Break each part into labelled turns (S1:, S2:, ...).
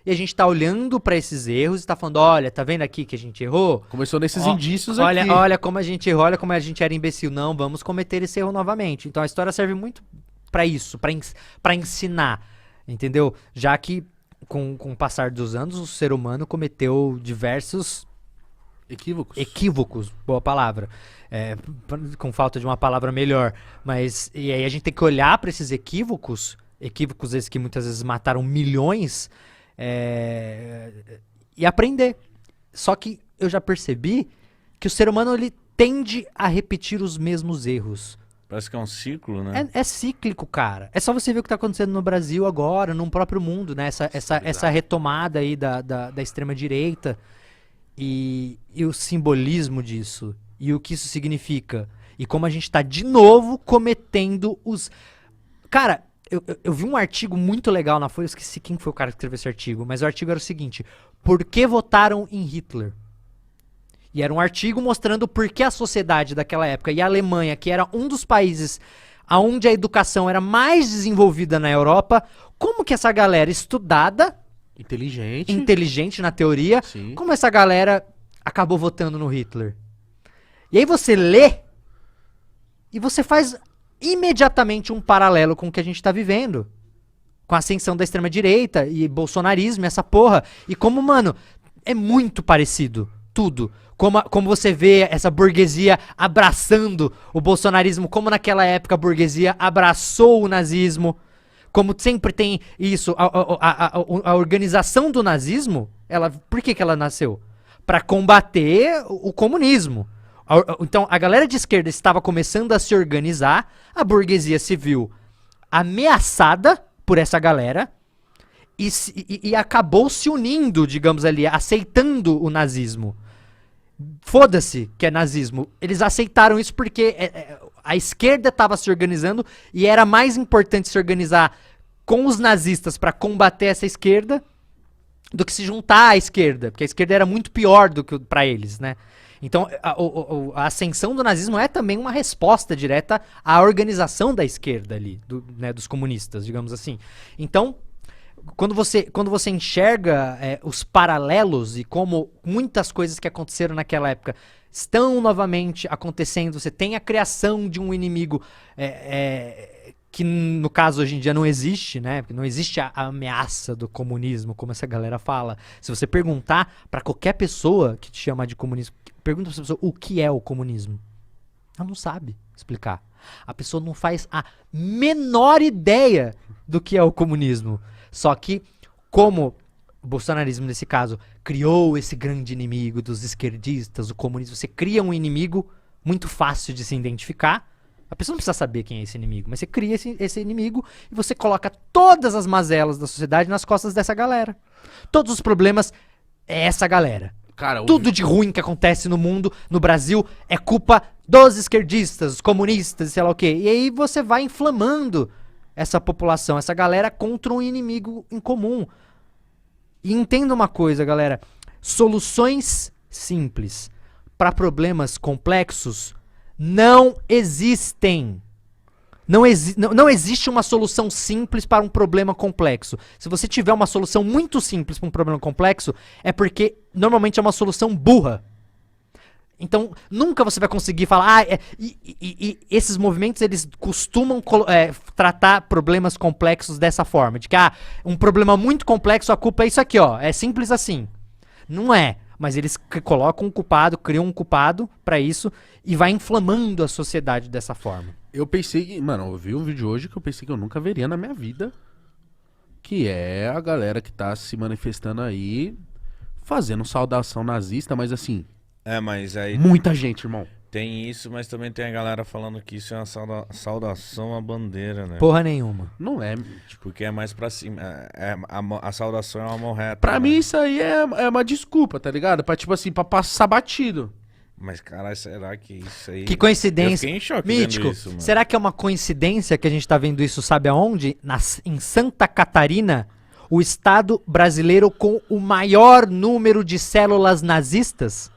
S1: e a gente tá olhando pra esses erros e tá falando, olha, tá vendo aqui que a gente errou?
S2: Começou nesses
S1: Ó,
S2: indícios
S1: olha,
S2: aqui.
S1: olha como a gente errou, olha como a gente era imbecil. Não, vamos cometer esse erro novamente. Então a história serve muito pra isso, pra ensinar, entendeu? Já que com o passar dos anos o ser humano cometeu diversos equívocos, boa palavra, com falta de uma palavra melhor, mas e aí a gente tem que olhar pra esses equívocos esses que muitas vezes mataram milhões, e aprender. Só que eu já percebi que o ser humano ele tende a repetir os mesmos erros.
S3: Parece que é um ciclo, né?
S1: É cíclico, cara. É só você ver o que tá acontecendo no Brasil agora, no próprio mundo, né? Essa retomada aí da extrema-direita e o simbolismo disso. E o que isso significa. E como a gente tá de novo cometendo os... Cara, eu vi um artigo muito legal na Folha, eu esqueci quem foi o cara que escreveu esse artigo, mas o artigo era o seguinte: por que votaram em Hitler? E era um artigo mostrando por que a sociedade daquela época e a Alemanha, que era um dos países onde a educação era mais desenvolvida na Europa, como que essa galera estudada, inteligente na teoria,
S2: Sim.
S1: como essa galera acabou votando no Hitler. E aí você lê e você faz imediatamente um paralelo com o que a gente tá vivendo. Com a ascensão da extrema-direita e bolsonarismo, essa porra. E como, mano, é muito parecido. Tudo. Como você vê essa burguesia abraçando o bolsonarismo, como naquela época a burguesia abraçou o nazismo, como sempre tem isso, a organização do nazismo, por que ela nasceu? Para combater o comunismo. Então a galera de esquerda estava começando a se organizar, a burguesia se viu ameaçada por essa galera e acabou se unindo, digamos ali, aceitando o nazismo. Foda-se que é nazismo. Eles aceitaram isso porque a esquerda estava se organizando e era mais importante se organizar com os nazistas para combater essa esquerda do que se juntar à esquerda, porque a esquerda era muito pior do que para eles, né? Então a ascensão do nazismo é também uma resposta direta à organização da esquerda ali, dos comunistas, digamos assim. Então quando você enxerga os paralelos e como muitas coisas que aconteceram naquela época estão novamente acontecendo, você tem a criação de um inimigo que no caso hoje em dia não existe, né? Porque não existe a ameaça do comunismo, como essa galera fala. Se você perguntar pra qualquer pessoa que te chama de comunismo, pergunta pra essa pessoa o que é o comunismo. Ela não sabe explicar. A pessoa não faz a menor ideia do que é o comunismo. Só que, como o bolsonarismo, nesse caso, criou esse grande inimigo dos esquerdistas, o comunismo, você cria um inimigo muito fácil de se identificar. A pessoa não precisa saber quem é esse inimigo, mas você cria esse inimigo e você coloca todas as mazelas da sociedade nas costas dessa galera. Todos os problemas é essa galera.
S2: Cara,
S1: tudo de ruim que acontece no mundo, no Brasil, é culpa dos esquerdistas, dos comunistas, sei lá o quê. E aí você vai inflamando essa população, essa galera contra um inimigo em comum. E entenda uma coisa, galera. Soluções simples para problemas complexos não existem. Não existe uma solução simples para um problema complexo. Se você tiver uma solução muito simples para um problema complexo, é porque normalmente é uma solução burra. Então, nunca você vai conseguir falar, e esses movimentos, eles costumam tratar problemas complexos dessa forma. De que, um problema muito complexo, a culpa é isso aqui, ó. É simples assim. Não é. Mas eles colocam um culpado, criam um culpado pra isso e vai inflamando a sociedade dessa forma.
S2: Eu pensei que... Mano, eu vi um vídeo hoje que eu pensei que eu nunca veria na minha vida. Que é a galera que tá se manifestando aí, fazendo saudação nazista, mas assim...
S3: mas aí...
S2: Muita gente, irmão.
S3: Tem isso, mas também tem a galera falando que isso é uma saudação à bandeira, né?
S1: Porra nenhuma.
S2: Não é.
S3: Porque é mais pra cima. A saudação é uma mão reta.
S2: Pra
S3: né?
S2: mim isso aí é uma desculpa, tá ligado? Pra tipo assim, pra passar batido.
S3: Mas, caralho, será que isso aí...
S1: Que coincidência.
S3: Eu fiquei em choque
S1: Mítico,
S3: vendo isso, mano.
S1: será que é uma coincidência que a gente tá vendo isso, sabe aonde? Em Santa Catarina, o estado brasileiro com o maior número de células nazistas?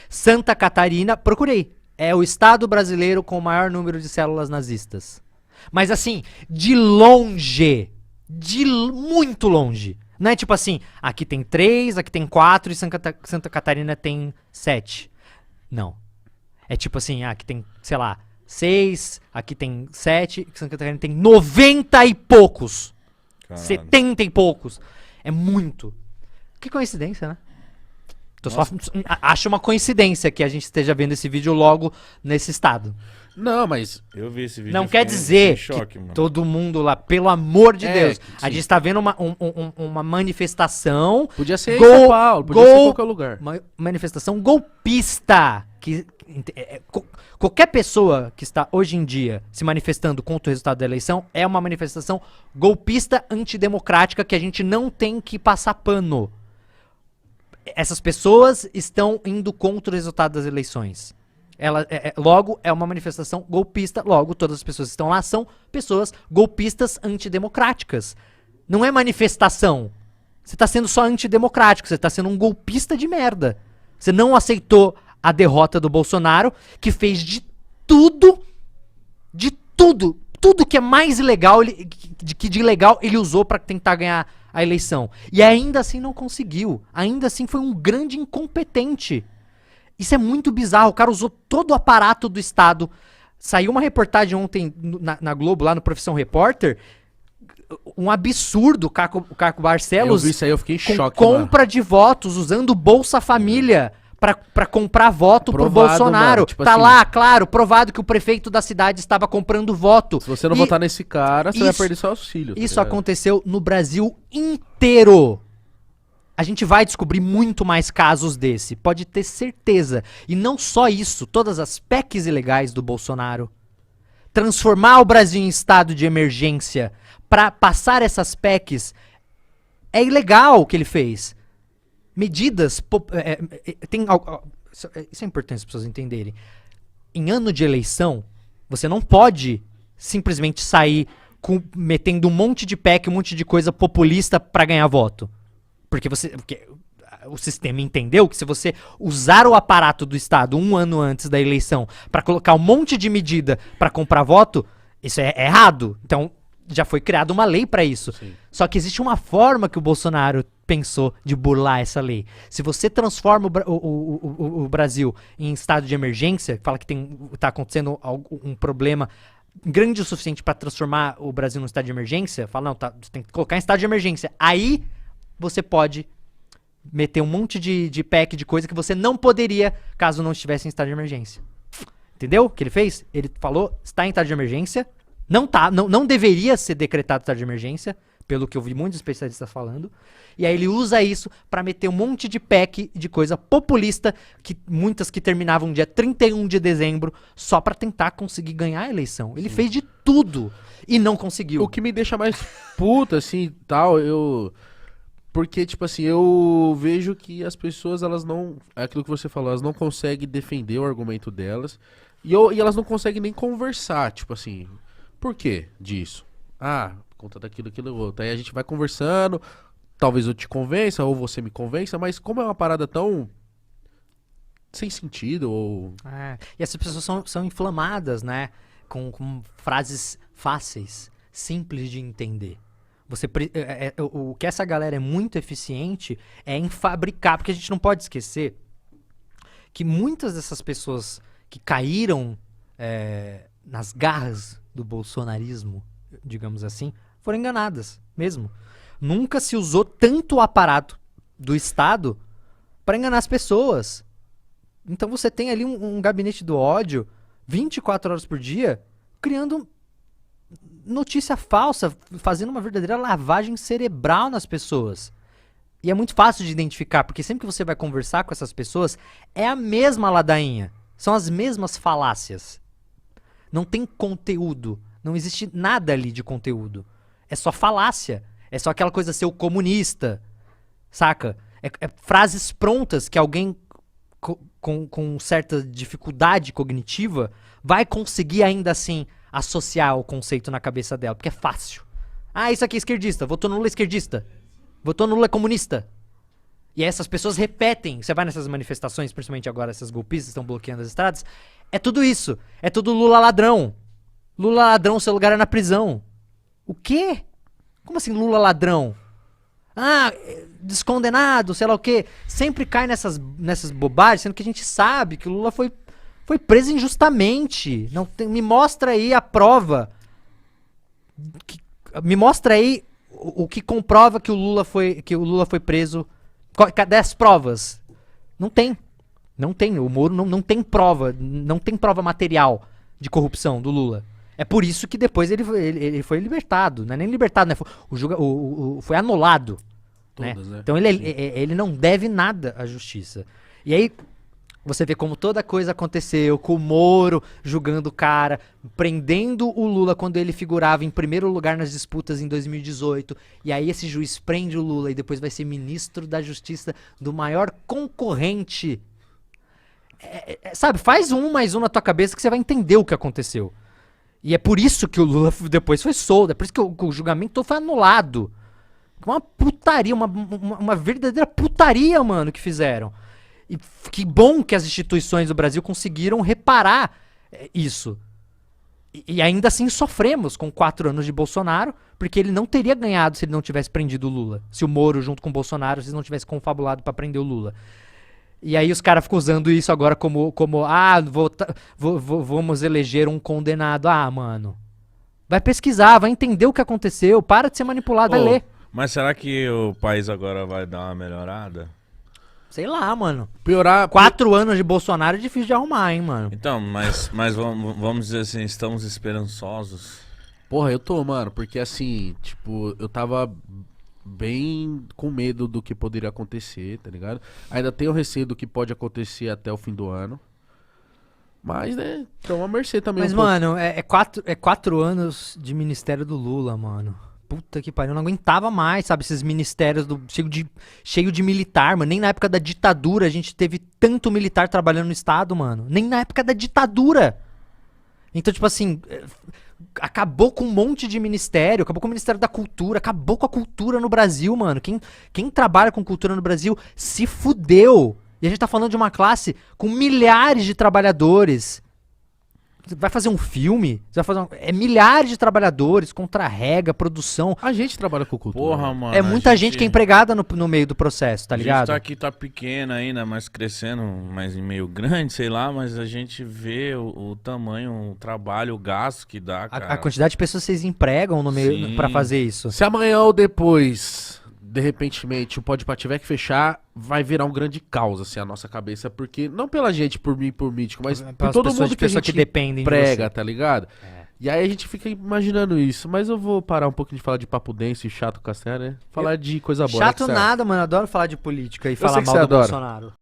S1: Santa Catarina, procurei. É o estado brasileiro com o maior número de células nazistas. Mas assim, de longe. Muito longe. Não é tipo assim, aqui tem 3, aqui tem 4 e Santa Catarina tem 7. Não. É tipo assim, aqui tem, sei lá, 6, aqui tem 7, e Santa Catarina tem 90 e poucos.
S3: Caralho.
S1: 70 e poucos. É muito. Que coincidência, né? Acho uma coincidência que a gente esteja vendo esse vídeo logo nesse estado.
S2: Não, mas
S3: Eu vi esse vídeo.
S1: Não
S3: e
S1: quer
S3: fiquei
S1: dizer
S3: em choque,
S1: que
S3: mano.
S1: todo mundo lá, pelo amor de
S2: É,
S1: Deus, a
S2: sim.
S1: gente está vendo uma manifestação.
S2: podia ser em
S1: Gol-
S2: São Paulo, podia ser em qualquer lugar.
S1: Uma manifestação golpista. Qualquer pessoa que está hoje em dia se manifestando contra o resultado da eleição é uma manifestação golpista antidemocrática que a gente não tem que passar pano. Essas pessoas estão indo contra o resultado das eleições. Logo, é uma manifestação golpista. Logo, todas as pessoas que estão lá são pessoas golpistas antidemocráticas. Não é manifestação. Você está sendo só antidemocrático. Você está sendo um golpista de merda. Você não aceitou a derrota do Bolsonaro, que fez de tudo que é mais ilegal, que de ilegal ele usou para tentar ganhar a eleição. E ainda assim não conseguiu. Ainda assim foi um grande incompetente. Isso é muito bizarro. O cara usou todo o aparato do Estado. Saiu uma reportagem ontem na Globo, lá no Profissão Repórter. Um absurdo. O Caco Barcelos
S2: Eu vi isso aí, eu fiquei em
S1: com
S2: choque,
S1: compra de votos, usando Bolsa Família pra comprar voto pro
S2: Provado,
S1: Bolsonaro.
S2: mano, tipo
S1: Tá
S2: assim-
S1: lá, claro, provado que o prefeito da cidade estava comprando voto.
S2: Se você não
S1: E
S2: votar nesse cara, você vai
S1: isso-
S2: perder seu auxílio. tá
S1: Isso
S2: ligado?
S1: aconteceu no Brasil inteiro. A gente vai descobrir muito mais casos desse, pode ter certeza. E não só isso, todas as PECs ilegais do Bolsonaro. Transformar o Brasil em estado de emergência pra passar essas PECs é ilegal o que ele fez. Medidas... Isso é importante as pessoas entenderem. Em ano de eleição, você não pode simplesmente sair metendo um monte de PEC, um monte de coisa populista pra ganhar voto. Porque o sistema entendeu que se você usar o aparato do Estado um ano antes da eleição pra colocar um monte de medida pra comprar voto, isso é errado. Então, já foi criada uma lei pra isso.
S2: Sim.
S1: Só que existe uma forma que o Bolsonaro pensou de burlar essa lei. Se você transforma o Brasil em estado de emergência, fala que tá acontecendo um problema grande o suficiente pra transformar o Brasil num estado de emergência, fala, não, você tem que colocar em estado de emergência. Aí você pode meter um monte de PEC de coisa que você não poderia caso não estivesse em estado de emergência. Entendeu o que ele fez? Ele falou, está em estado de emergência, não deveria ser decretado estado de emergência, pelo que eu vi muitos especialistas falando, e aí ele usa isso pra meter um monte de PEC de coisa populista, muitas que terminavam dia 31 de dezembro, só pra tentar conseguir ganhar a eleição. Ele fez de tudo e não conseguiu.
S2: O que me deixa mais puta, assim, tal, porque, tipo assim, eu vejo que as pessoas, elas não... É aquilo que você falou, elas não conseguem defender o argumento delas. E elas não conseguem nem conversar, tipo assim... Por que disso? Ah, por conta daquilo, aquilo, outro. Aí a gente vai conversando, talvez eu te convença, ou você me convença, mas como é uma parada tão... sem sentido, ou...
S1: E essas pessoas são inflamadas, né? Com frases fáceis, simples de entender. O que essa galera é muito eficiente é em fabricar, porque a gente não pode esquecer que muitas dessas pessoas que caíram nas garras do bolsonarismo, digamos assim, foram enganadas mesmo. Nunca se usou tanto o aparato do Estado para enganar as pessoas. Então você tem ali um gabinete do ódio 24 horas por dia criando notícia falsa, fazendo uma verdadeira lavagem cerebral nas pessoas. E é muito fácil de identificar, porque sempre que você vai conversar com essas pessoas, é a mesma ladainha. São as mesmas falácias. Não tem conteúdo. Não existe nada ali de conteúdo. É só falácia. É só aquela coisa ser o comunista. Saca? É frases prontas que alguém com certa dificuldade cognitiva vai conseguir ainda assim associar o conceito na cabeça dela, porque é fácil. Ah, isso aqui é esquerdista, votou no Lula esquerdista, votou no Lula comunista. E aí essas pessoas repetem, você vai nessas manifestações, principalmente agora essas golpistas estão bloqueando as estradas, é tudo isso, é tudo Lula ladrão. Lula ladrão, seu lugar é na prisão. O quê? Como assim Lula ladrão? Ah, descondenado, sei lá o quê. Sempre cai nessas bobagens, sendo que a gente sabe que o Lula foi preso injustamente. Não tem, me mostra aí a prova. Me mostra aí o que comprova que o Lula foi preso. Cadê as provas? Não tem. Não tem. O Moro não tem prova. Não tem prova material de corrupção do Lula. É por isso que depois ele foi libertado. Não é nem libertado, né? Foi anulado.
S2: Todas,
S1: Né?
S2: né?
S1: Então ele não deve nada à justiça. E aí você vê como toda coisa aconteceu, com o Moro julgando o cara, prendendo o Lula quando ele figurava em primeiro lugar nas disputas em 2018. E aí esse juiz prende o Lula e depois vai ser ministro da Justiça do maior concorrente. Sabe, faz mais um na tua cabeça que você vai entender o que aconteceu. E é por isso que o Lula depois foi solto, é por isso que o julgamento todo foi anulado. Uma putaria, uma verdadeira putaria, mano, que fizeram. E que bom que as instituições do Brasil conseguiram reparar isso. E ainda assim sofremos com 4 anos de Bolsonaro, porque ele não teria ganhado se ele não tivesse prendido o Lula. Se o Moro, junto com o Bolsonaro, se não tivesse confabulado pra prender o Lula. E aí os caras ficam usando isso agora como vamos eleger um condenado. Ah, mano. Vai pesquisar, vai entender o que aconteceu, para de ser manipulado, vai ler.
S3: Mas será que o país agora vai dar uma melhorada?
S1: Sei lá, mano.
S2: Piorar.
S1: 4 anos de Bolsonaro é difícil de arrumar, hein, mano.
S3: Então, mas vamos dizer assim, estamos esperançosos.
S2: Porra, eu tô, mano, porque assim, tipo, eu tava bem com medo do que poderia acontecer, tá ligado? Ainda tenho receio do que pode acontecer até o fim do ano. Mas, né, estamos à mercê também.
S1: Mas, mano, é 4 anos de ministério do Lula, mano. Puta que pariu, eu não aguentava mais, sabe, esses ministérios cheio de militar, mano. Nem na época da ditadura a gente teve tanto militar trabalhando no Estado, mano. Nem na época da ditadura. Então, tipo assim, acabou com um monte de ministério, acabou com o Ministério da Cultura, acabou com a cultura no Brasil, mano. Quem trabalha com cultura no Brasil se fudeu. E a gente tá falando de uma classe com milhares de trabalhadores. Vai fazer um filme? Você vai fazer milhares de trabalhadores, contra-rega, produção.
S2: A gente trabalha com cultura.
S3: Porra, mano.
S1: É muita gente que é empregada no meio do processo, tá ligado?
S3: A gente tá aqui, tá pequena ainda, mas crescendo, mas em meio grande, sei lá, mas a gente vê o tamanho, o trabalho, o gasto que dá, cara.
S1: A quantidade de pessoas que vocês empregam no meio
S3: Sim.
S1: pra fazer isso.
S2: Se amanhã ou depois, de repentemente, o Podpah tiver que fechar, vai virar um grande caos, assim, a nossa cabeça. Porque, não pela gente, por mim, por Mítico, mas por
S1: Pelas
S2: todo
S1: pessoas
S2: mundo
S1: de
S2: que a
S1: pessoa
S2: gente
S1: que dependem de
S2: prega,
S1: você.
S2: tá ligado? E aí a gente fica imaginando isso. Mas eu vou parar um pouco de falar de papo denso e chato, Castelo, né? Falar de coisa boa. né,
S1: Chato
S2: Castelo?
S1: nada, mano. Eu adoro falar de política e
S2: sei
S1: falar
S2: que
S1: mal
S2: você
S1: do
S2: adora.
S1: Bolsonaro.